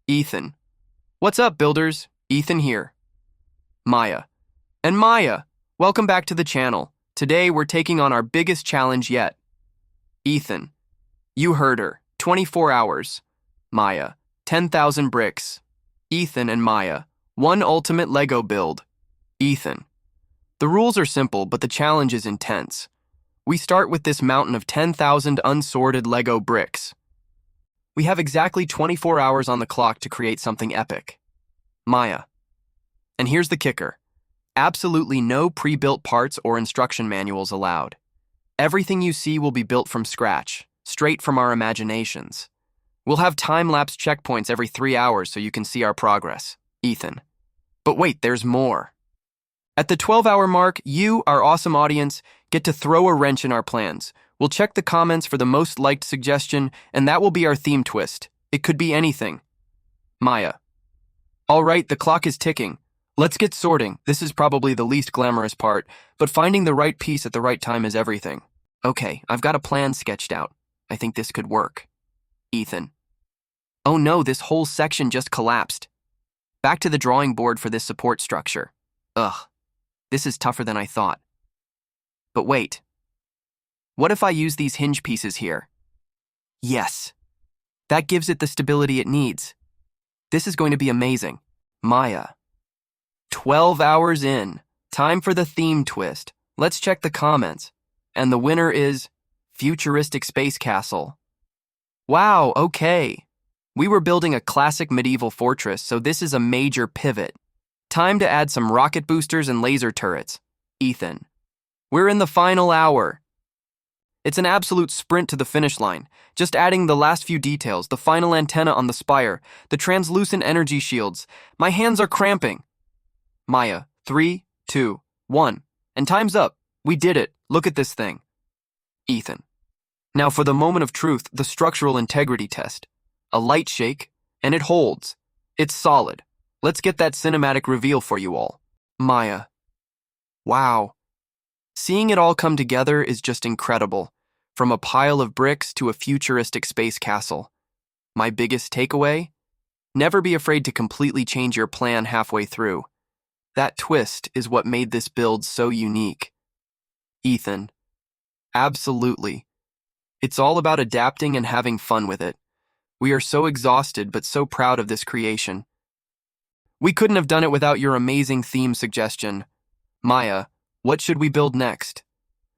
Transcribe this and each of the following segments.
Ethan. What's up, builders? Ethan here. Maya. And Maya, welcome back to the channel. Today we're taking on our biggest challenge yet. Ethan. You heard her. 24 hours. Maya. 10,000 bricks. Ethan and Maya. One ultimate Lego build. Ethan. The rules are simple, but the challenge is intense. We start with this mountain of 10,000 unsorted Lego bricks. We have exactly 24 hours on the clock to create something epic. Maya. And here's the kicker. Absolutely no pre-built parts or instruction manuals allowed. Everything you see will be built from scratch, straight from our imaginations. We'll have time-lapse checkpoints every 3 hours so you can see our progress. Ethan. But wait, there's more. At the 12-hour mark, you, our awesome audience, get to throw a wrench in our plans. We'll check the comments for the most liked suggestion, and that will be our theme twist. It could be anything. Maya. All right, the clock is ticking. Let's get sorting. This is probably the least glamorous part, but finding the right piece at the right time is everything. Okay, I've got a plan sketched out. I think this could work. Ethan. Oh no, this whole section just collapsed. Back to the drawing board for this support structure. Ugh, this is tougher than I thought. But wait. What if I use these hinge pieces here? Yes. That gives it the stability it needs. This is going to be amazing. Maya. 12 hours in. Time for the theme twist. Let's check the comments. And the winner is Futuristic Space Castle. Wow, okay. We were building a classic medieval fortress, so this is a major pivot. Time to add some rocket boosters and laser turrets. Ethan. We're in the final hour. It's an absolute sprint to the finish line. Just adding the last few details, the final antenna on the spire, the translucent energy shields. My hands are cramping. Maya, 3, 2, 1. And time's up. We did it. Look at this thing. Ethan. Now for the moment of truth, the structural integrity test. A light shake, and it holds. It's solid. Let's get that cinematic reveal for you all. Maya. Wow. Seeing it all come together is just incredible. From a pile of bricks to a futuristic space castle. My biggest takeaway? Never be afraid to completely change your plan halfway through. That twist is what made this build so unique. Ethan. Absolutely. It's all about adapting and having fun with it. We are so exhausted but so proud of this creation. We couldn't have done it without your amazing theme suggestion. Maya, what should we build next?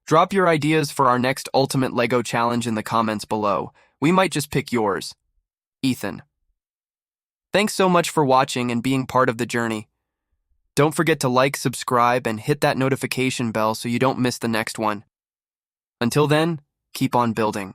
Drop your ideas for our next Ultimate Lego Challenge in the comments below. We might just pick yours. Ethan. Thanks so much for watching and being part of the journey. Don't forget to like, subscribe, and hit that notification bell so you don't miss the next one. Until then, keep on building.